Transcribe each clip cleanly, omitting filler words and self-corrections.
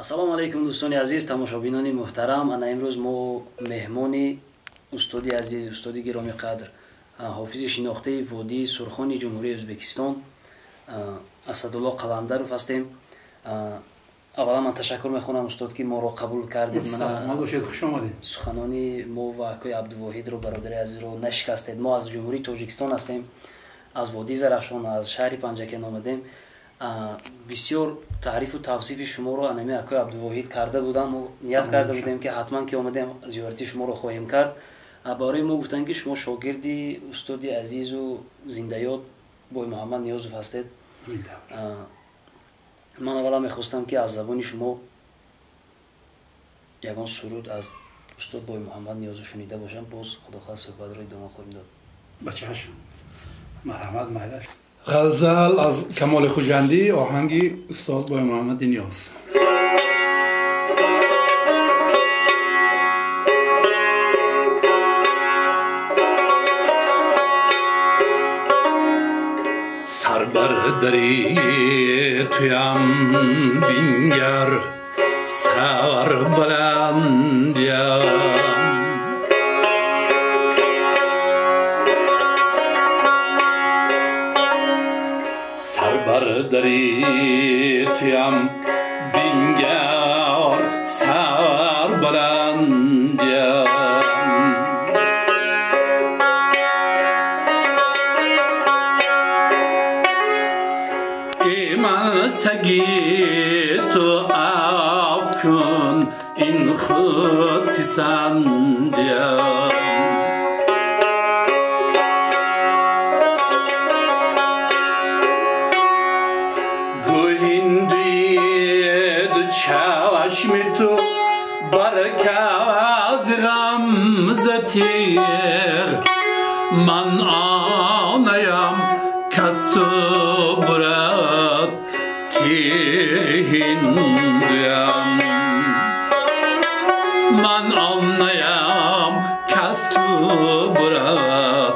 ассалому алайкум дӯстони азиз, тамошобинони муҳтарам. Ана имрӯз мо меҳмони устоди азиз, устоди гироми қадр, ҳофизи шинохтаи водии Сурхони ҷумҳурии Ӯзбекистон Асадулло Қаландаров ҳастем. аввала ман ташаккур мехонам устод ки моро қабул кардед. Суханони мо ва акои Абдувоҳидро, бародари азизро нашикастед. Мо аз ҷумҳурии Тоҷикистон ҳастем, аз водии Зарафшон, аз шаҳри Панҷакен омадем. бисёр таърифу тавсифи шуморо анами акои Абдувоҳид карда будам. мо ният карда будем ки ҳатман ки омадем зиёрати шуморо хоҳем кард. барои мо гуфтанд ки шумо шогирди устоди азизу зиндаёд Бой Муҳаммад Ниёзов ҳастед. ман аввала мехостам ки аз забони шумо ягон суруд аз устод Бой Муҳаммад Ниёзов шунида бошам, боз худохоҳ суҳбатро идома хоҳем дод. бачаҳашон марҳамат майлаш. ғазал аз Камоли Хуҷандӣ, оҳанги устод Бой Муҳаммади Ниёз. سر بر دری تویم بینگر سر بلندیم سر بر دری تویم بینگر سر بلندیم سگی تو افکن این خود پسندیم گوهندید چشم تو برکاز غمزتیر من آنیم کس تو برد تیهندیم من آنیم کس تو برد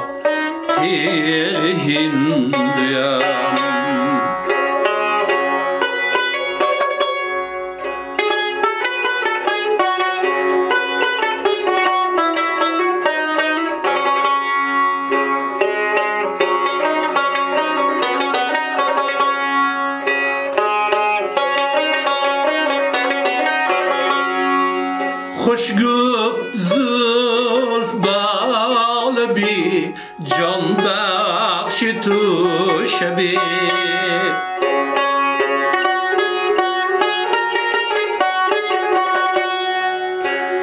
تیهندیم خوش گفت زلف بال بی جان بخش تو شبی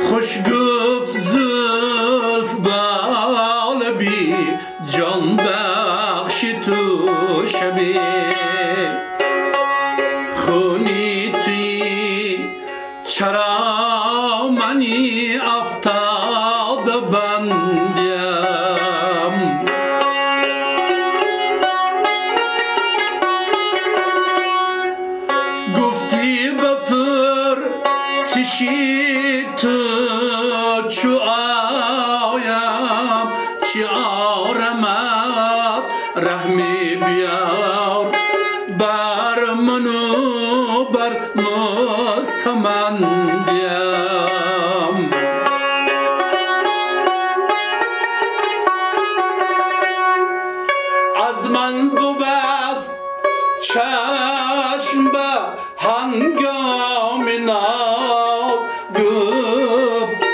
خوش گفت زلف بال بی جان بخش تو شبی خونی توی چرا منی افتاد بندیم گفتی بپر سشی تو چو آیم چی آرمت رحمی بیار بر منو بر مستمندیم از من ببست چشم به هنگام ناز گفت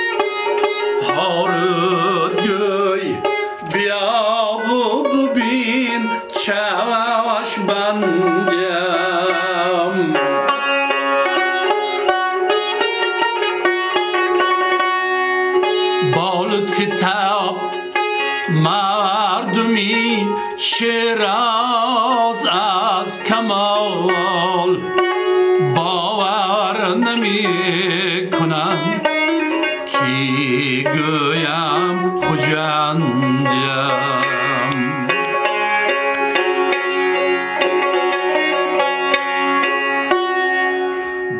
هارود گوی بیا و ببین چشم بندیم با لطف تاب مردمی شیراز از کمال باور نمی کنم کی گویم خوجندیم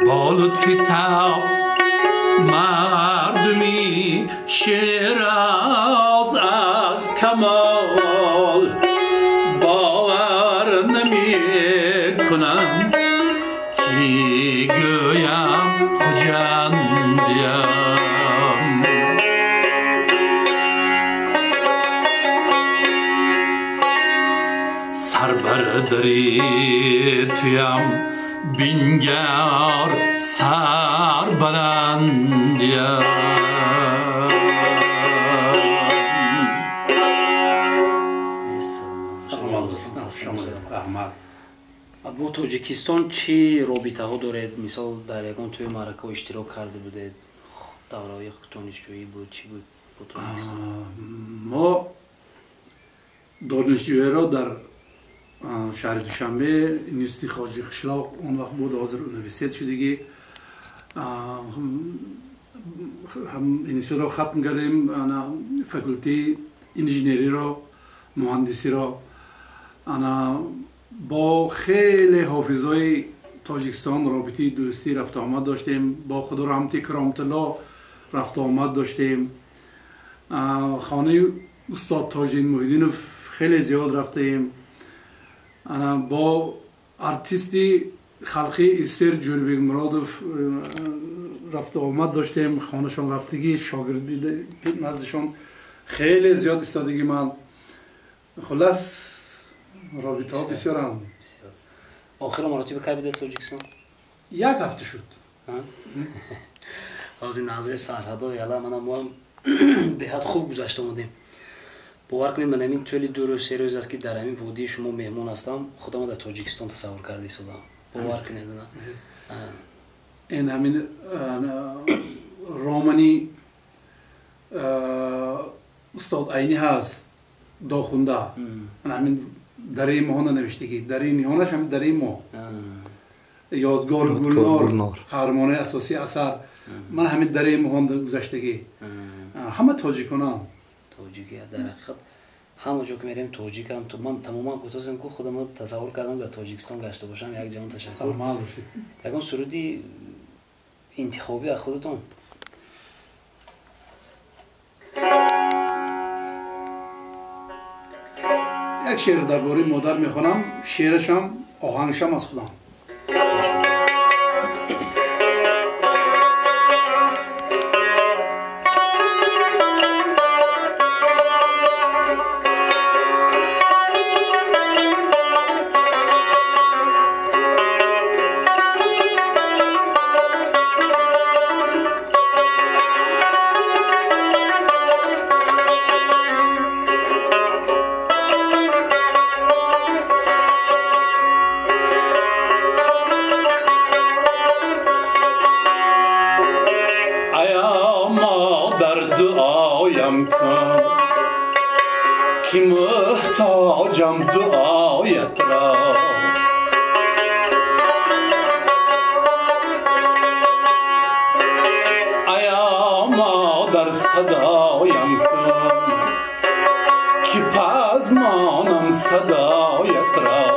با لطف تاب مردمی شیراز از کمال باور نمی کنم کی گویم تویم بینگر سر بلندیم با توجیکستان چی رابطه ها دارید؟ مثال در یکان توی معرکه اشتراک کرده بودید؟ دوره‌های دانشجویی بود چی بود با توجیکستان؟ ما دانشجویی را در شهر دوشنبه انیورسیتی خواجه قشلاق اون وقت بود حاضر اونیورسیت شدگی هم انیورسیتی را ختم کردیم انا فاکولتی انجینری را مهندسی را انا با خیلی حافظای تاجیکستان رابطی دوستی رفت آمد داشتیم با خدا رحمتی کرامت الله رفت آمد داشتیم خانه استاد تاجین محیدینوف خیلی زیاد رفتیم انا با ارتیستی خلقی اسیر جوربیگ مرادوف رفت آمد داشتیم خانهشان رفتگی شاگردی نزدشان خیلی زیاد استادگی من خلاص رابطه ها بسیارند. آخر مراتب کی بوده توجیکستان؟ یک هفته شد. از این نازه سرحدها یالا ما هم به حد خوب گذشته بودیم. باور کنید من همین طولی 2 روز 3 روز است که در همین وادی شما مهمون هستم خودم در تاجیکستان تصور کرده شدم. باور کنید نه. این همین رومانی استاد عینی هست داخونده. همین دری ماهانه نوشتگی دری نیانش همین دری ما یادگار گلنار قهرمانه اساسی اثر من همین دری ماهان گذشتگی همه تاجیکانم تاجیکی در حقیقت همه جا که میریم تاجیک هم تو من تماما گفتم که خودم تصور کردم در تاجیکستان گشته باشم یک جان تشکر سلام باشید یکان سرودی انتخابی از خودتون یک شعر درباره مادر میخونم شعرشم آهنگشم از خودم که محتاجم دعایت را ایا مادر صدایم کن که پزمانم صدایت را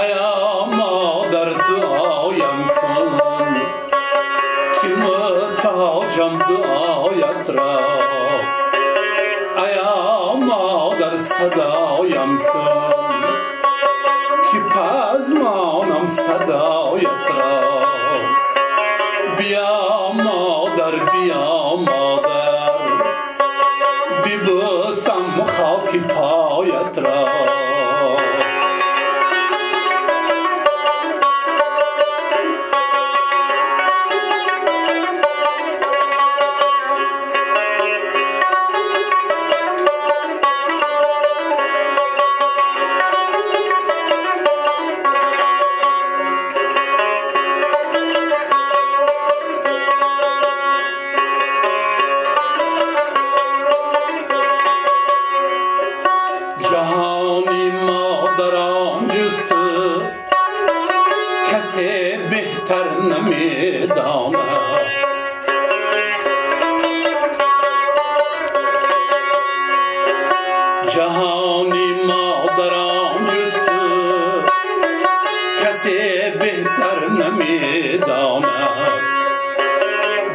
ایا مادر دعایم کن که محتاجم دعایت را ایا مادر صدایم کن که پزمانم صدایت را بیا مادر بیا مادر ببوسم خاک پایت را جهانی مادران جست کسی بهتر نمیداند جهانی مادران جست کسی بهتر نمیداند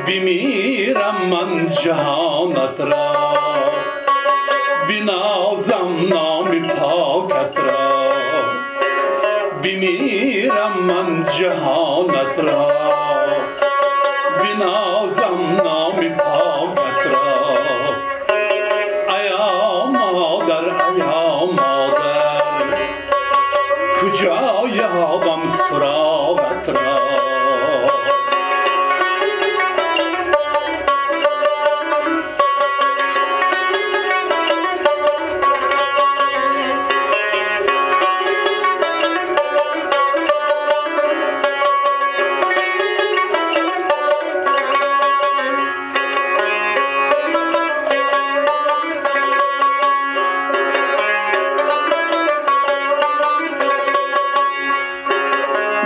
بمیرم من جهانت را بنازم نام پاکت را بمیرم من جهانت را بنازم نام پاکت را ایا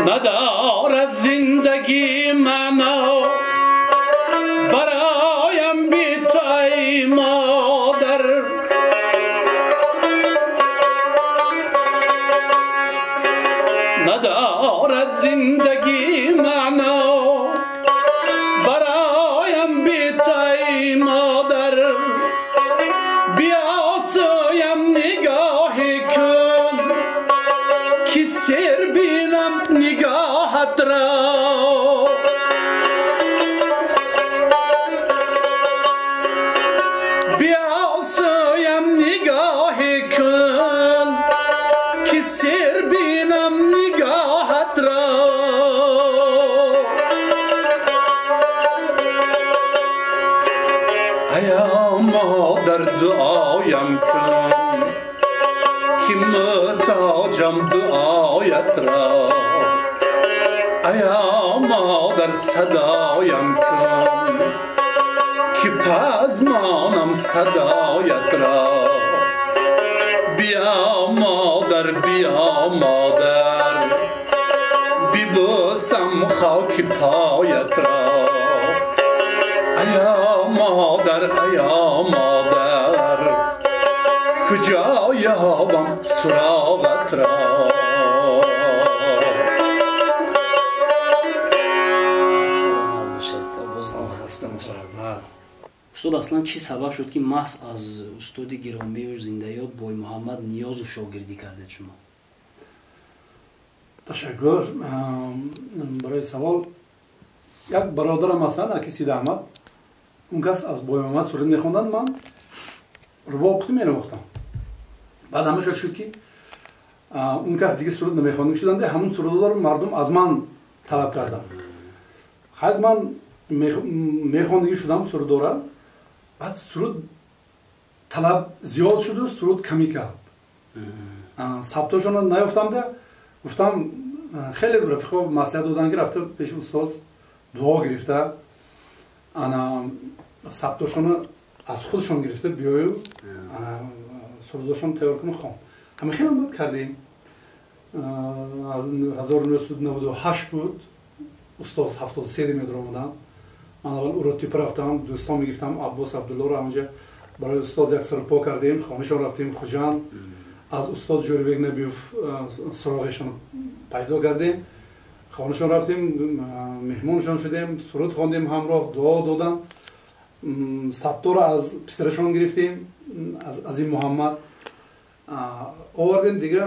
ندارد زندگی معنا برایم بی تو ای مادر ندارد زندگی معنا برایم بی تو ای مادر بیا سویم نگاهی کن که سر بینم نگاهت را بیا سویم نگاهی کن که سر بینم نگاهت را ایا مادر دعایم کن که محتاجم دعایت را ایا مادر صدایم کن که پزمانم صدایت را بیا مادر بیا مادر ببوسم خاک پایت را ایا مادر کجا یابم سراغت را استاد اصلا چی سبب شد که محض از استاد گرامی و زنده‌یاد بای محمد نیازов شاگردی کردید شما؟ تشکر برای سوال. یک برادرم هستن اکی سید احمد اون کس از بای محمد سرود میخوندن من رباب قطعی مینواختم بعد همه خیلی شد که اون کس دیگه سرود نمیخوندیم شدن همون سرودها رو مردم از من طلب کردن خیلی من میخوندگی شدم سرود را بعد سرود طلب زیاد شد و سرود کمی کرد ثبتاشون نیافتم ده گفتم خیلی رفیقا مصلحت دادن که رفته پیش استاد دعا گرفته انا ثبتاشون از خودشون گرفته بیایو سروداشون تیار کنم خوام همه خیلی هم کردیم از 1998 بود استاد 73 میدر آمدن من اول او را تیپ رفتم دوستان میگفتم عباس عبدالله را همونجا برای استاد یک سرپا کردیم خانهشان رفتیم خوجان از استاد جوریبک نبیوف سراغشان پیدا کردیم خانهشان رفتیم مهمونشان شدیم سرود خواندیم همراه دعا دادم ثبتا را از پسرشان گرفتیم از این محمد آوردیم دیگه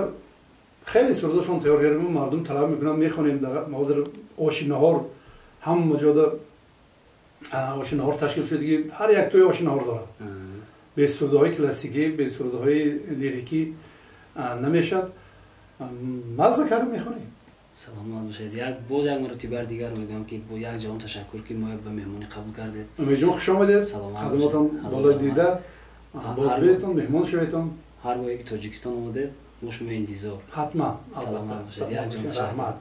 خیلی سرودشان تیار کردیم مردم طلب میکنن میخونیم در مواضع آشی نهار هم مجاده آشی نهار تشکیل شده دیگه هر یک توی آشی نهار داره به سرودهای کلاسیکی به سرودهای لیریکی نمیشد مزه کردیم میخونیم سلامت باشید. باز یک مرتبه دیگر میگم که با یک جان تشکر که ما به مهمونی قبول کردید. امیدوارم خوش آمدید. خدماتتون بالای دیده. باز بیایید مهمان شوید. هر وقت که تاجیکستان اومدید ما شما انتظار. حتما. سلامت باشید. یک جان تشکر. رحمت.